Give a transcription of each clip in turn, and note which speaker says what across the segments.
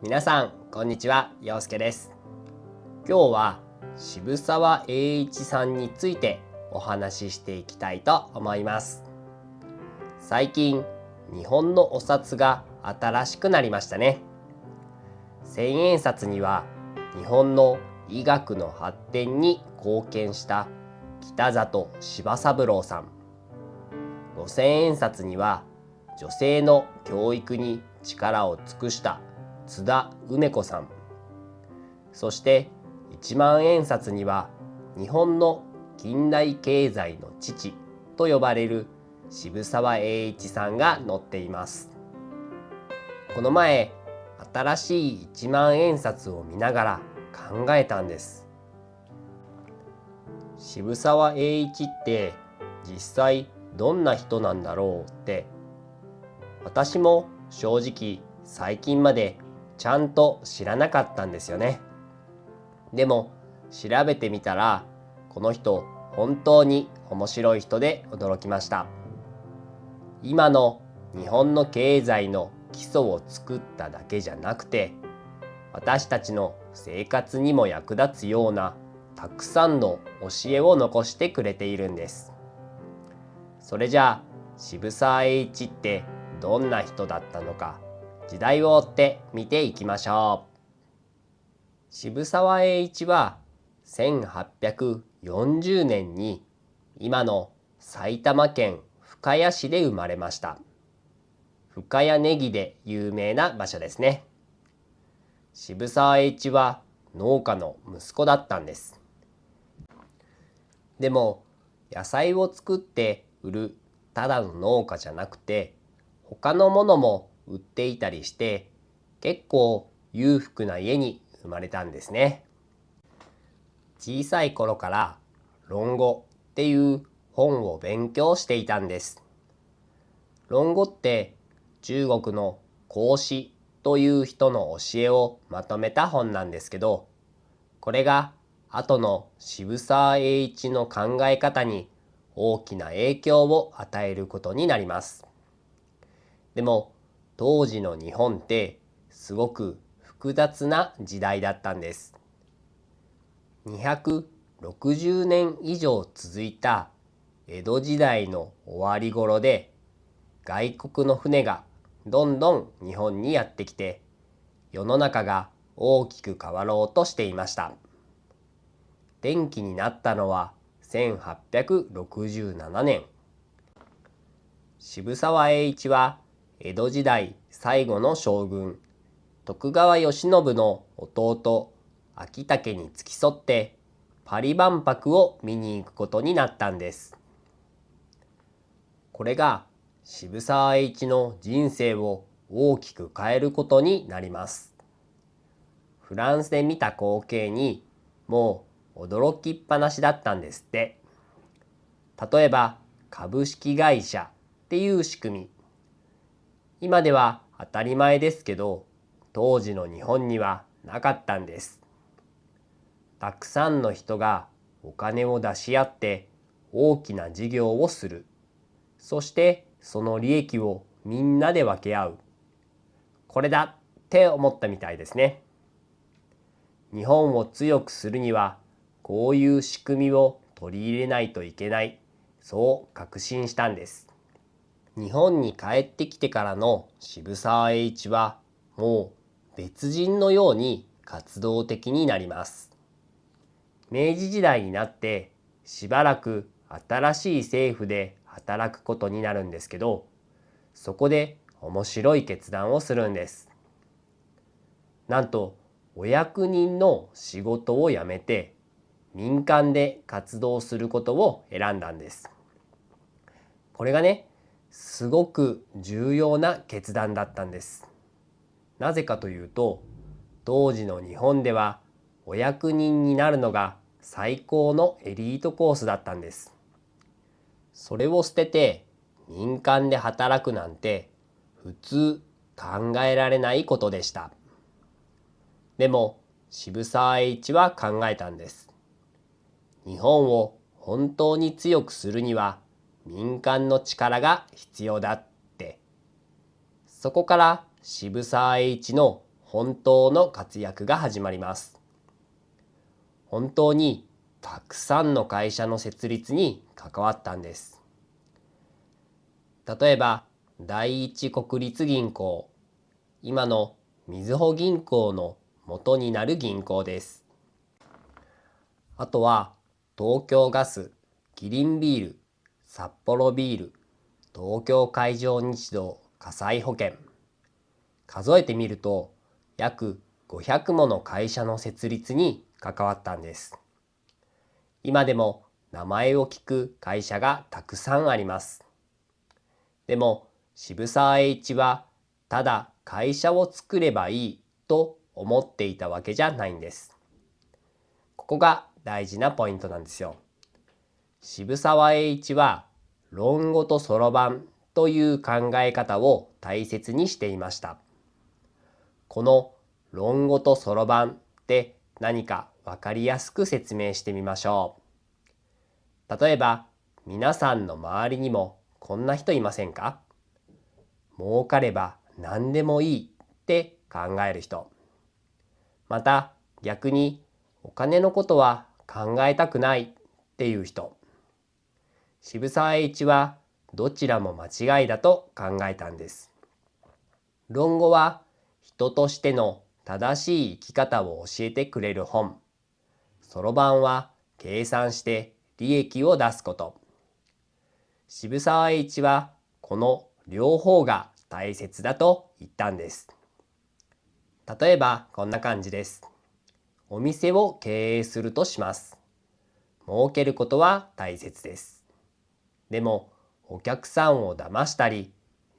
Speaker 1: 皆さんこんにちは、陽介です。今日は渋沢栄一さんについてお話ししていきたいと思います。最近日本のお札が新しくなりましたね。千円札には日本の医学の発展に貢献した北里柴三郎さん、五千円札には女性の教育に力を尽くした津田梅子さん、そして一万円札には日本の近代経済の父と呼ばれる渋沢栄一さんが載っています。この前、新しい一万円札を見ながら考えたんです。渋沢栄一って実際どんな人なんだろうって、私も正直最近までちゃんと知らなかったんですよね。でも調べてみたら、この人本当に面白い人で驚きました。今の日本の経済の基礎を作っただけじゃなくて、私たちの生活にも役立つようなたくさんの教えを残してくれているんです。それじゃあ渋沢栄一ってどんな人だったのか、時代を追って見ていきましょう。渋沢栄一は1840年に今の埼玉県深谷市で生まれました。深谷ネギで有名な場所ですね。渋沢栄一は農家の息子だったんです。でも野菜を作って売るただの農家じゃなくて、他のものも売っていたりして、結構裕福な家に生まれたんですね。小さい頃から論語っていう本を勉強していたんです。論語って中国の孔子という人の教えをまとめた本なんですけど、これが後の渋沢栄一の考え方に大きな影響を与えることになります。でも当時の日本ってすごく複雑な時代だったんです。260年以上続いた江戸時代の終わり頃で、外国の船がどんどん日本にやってきて、世の中が大きく変わろうとしていました。転機になったのは1867年。渋沢栄一は江戸時代最後の将軍、徳川慶喜の弟、昭武に付き添ってパリ万博を見に行くことになったんです。これが渋沢栄一の人生を大きく変えることになります。フランスで見た光景にもう驚きっぱなしだったんですって。例えば株式会社っていう仕組み。今では当たり前ですけど、当時の日本にはなかったんです。たくさんの人がお金を出し合って大きな事業をする。そしてその利益をみんなで分け合う。これだって思ったみたいですね。日本を強くするにはこういう仕組みを取り入れないといけない。そう確信したんです。日本に帰ってきてからの渋沢栄一はもう別人のように活動的になります。明治時代になってしばらく新しい政府で働くことになるんですけど、そこで面白い決断をするんです。なんとお役人の仕事を辞めて民間で活動することを選んだんです。これがね、すごく重要な決断だったんです。なぜかというと、当時の日本ではお役人になるのが最高のエリートコースだったんです。それを捨てて民間で働くなんて普通考えられないことでした。でも渋沢栄一は考えたんです。日本を本当に強くするには民間の力が必要だって。そこから渋沢栄一の本当の活躍が始まります。本当にたくさんの会社の設立に関わったんです。例えば、第一国立銀行、今のみずほ銀行の元になる銀行です。あとは、東京ガス、キリンビール、札幌ビール、東京海上日動、火災保険。数えてみると、約500もの会社の設立に関わったんです。今でも名前を聞く会社がたくさんあります。でも渋沢栄一はただ会社を作ればいいと思っていたわけじゃないんです。ここが大事なポイントなんですよ。渋沢栄一は論語とそろばんという考え方を大切にしていました。この論語とそろばんって何かわかりやすく説明してみましょう。例えば、皆さんの周りにもこんな人いませんか？儲かれば何でもいいって考える人。また逆にお金のことは考えたくないっていう人。渋沢栄一はどちらも間違いだと考えたんです。論語は人としての正しい生き方を教えてくれる本。そろばんは計算して利益を出すこと。渋沢栄一はこの両方が大切だと言ったんです。例えばこんな感じです。お店を経営するとします。儲けることは大切です。でもお客さんを騙したり、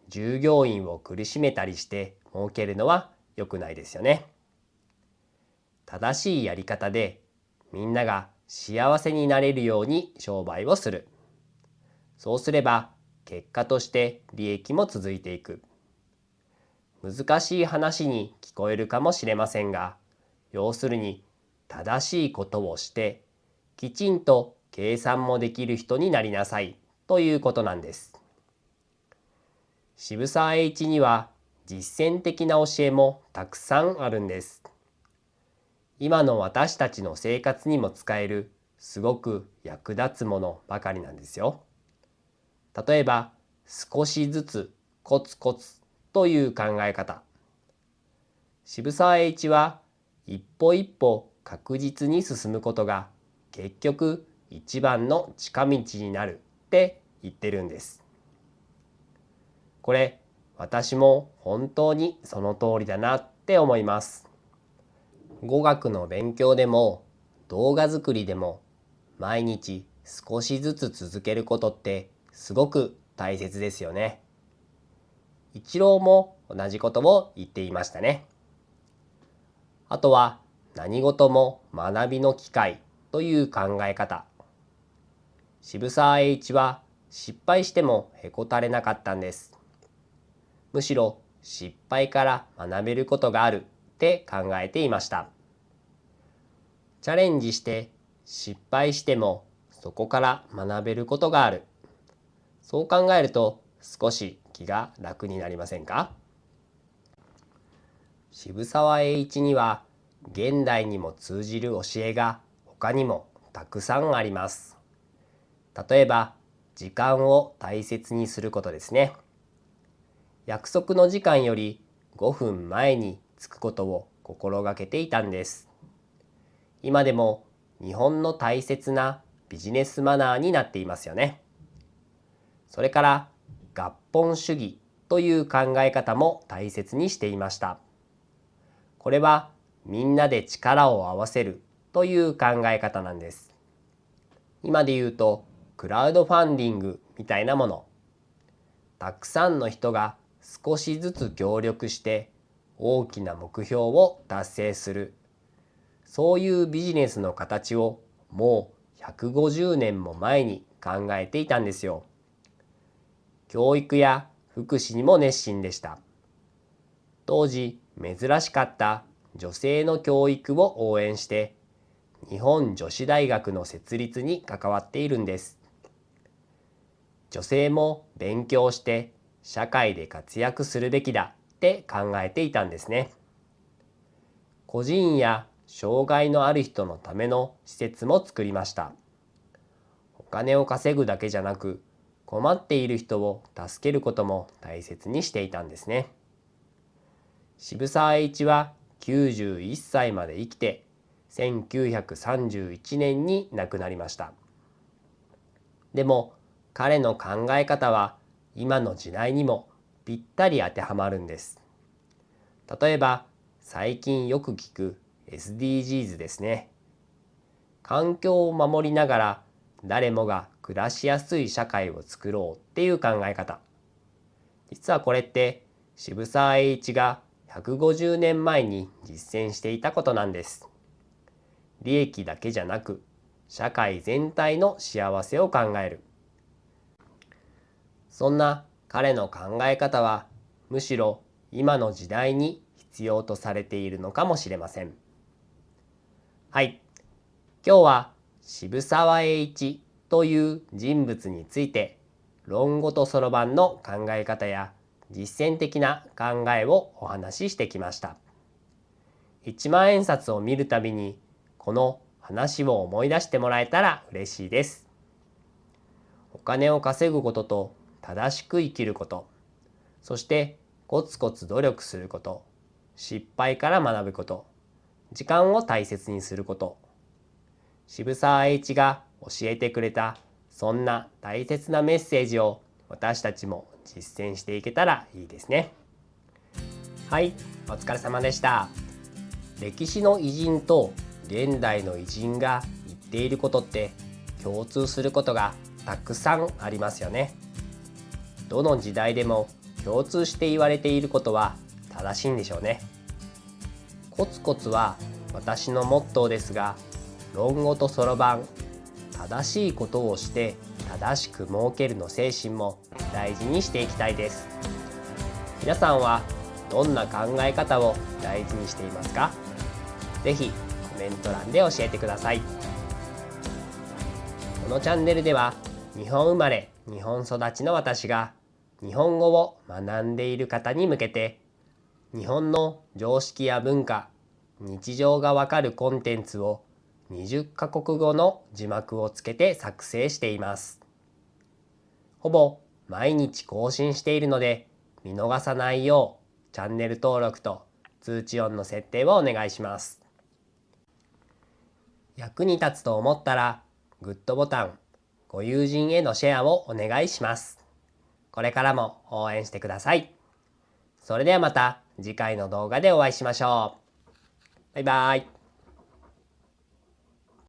Speaker 1: 従業員を苦しめたりして儲けるのは良くないですよね。正しいやり方でみんなが幸せになれるように商売をする。そうすれば結果として利益も続いていく。難しい話に聞こえるかもしれませんが、要するに正しいことをしてきちんと計算もできる人になりなさいということなんです。渋沢栄一には実践的な教えもたくさんあるんです。今の私たちの生活にも使えるすごく役立つものばかりなんですよ。例えば少しずつコツコツという考え方。渋沢栄一は一歩一歩確実に進むことが結局一番の近道になるって言ってるんです。これ私も本当にその通りだなって思います。語学の勉強でも動画作りでも毎日少しずつ続けることってすごく大切ですよね。イチローも同じことを言っていましたね。あとは何事も学びの機会という考え方。渋沢栄一は失敗してもへこたれなかったんです。むしろ失敗から学べることがあるって考えていました。チャレンジして失敗してもそこから学べることがある。そう考えると少し気が楽になりませんか？渋沢栄一には現代にも通じる教えが他にもたくさんあります。例えば時間を大切にすることですね。約束の時間より5分前に着くことを心がけていたんです。今でも日本の大切なビジネスマナーになっていますよね。それから合本主義という考え方も大切にしていました。これはみんなで力を合わせるという考え方なんです。今で言うとクラウドファンディングみたいなもの。たくさんの人が少しずつ協力して大きな目標を達成する。そういうビジネスの形をもう150年も前に考えていたんですよ。教育や福祉にも熱心でした。当時珍しかった女性の教育を応援して日本女子大学の設立に関わっているんです。女性も勉強して社会で活躍するべきだって考えていたんですね。孤児院や障害のある人のための施設も作りました。お金を稼ぐだけじゃなく、困っている人を助けることも大切にしていたんですね。渋沢栄一は91歳まで生きて、1931年に亡くなりました。でも彼の考え方は今の時代にもぴったり当てはまるんです。例えば最近よく聞く SDGs ですね。環境を守りながら誰もが暮らしやすい社会を作ろうっていう考え方。実はこれって渋沢栄一が150年前に実践していたことなんです。利益だけじゃなく社会全体の幸せを考える。そんな彼の考え方はむしろ今の時代に必要とされているのかもしれません。はい、今日は渋沢栄一という人物について論語とそろばんの考え方や実践的な考えをお話ししてきました。一万円札を見るたびにこの話を思い出してもらえたら嬉しいです。お金を稼ぐことと正しく生きること、そしてコツコツ努力すること、失敗から学ぶこと、時間を大切にすること、渋沢栄一が教えてくれたそんな大切なメッセージを私たちも実践していけたらいいですね。はい、お疲れ様でした。歴史の偉人と現代の偉人が言っていることって共通することがたくさんありますよね。どの時代でも共通して言われていることは正しいんでしょうね。コツコツは私のモットーですが、論語とそろばん、正しいことをして正しく儲けるの精神も大事にしていきたいです。皆さんはどんな考え方を大事にしていますか？ぜひコメント欄で教えてください。このチャンネルでは日本生まれ日本育ちの私が日本語を学んでいる方に向けて日本の常識や文化、日常がわかるコンテンツを20カ国語の字幕をつけて作成しています。ほぼ毎日更新しているので見逃さないようチャンネル登録と通知音の設定をお願いします。役に立つと思ったらグッドボタン、ご友人へのシェアをお願いします。これからも応援してください。それではまた次回の動画でお会いしましょう。バイバイ。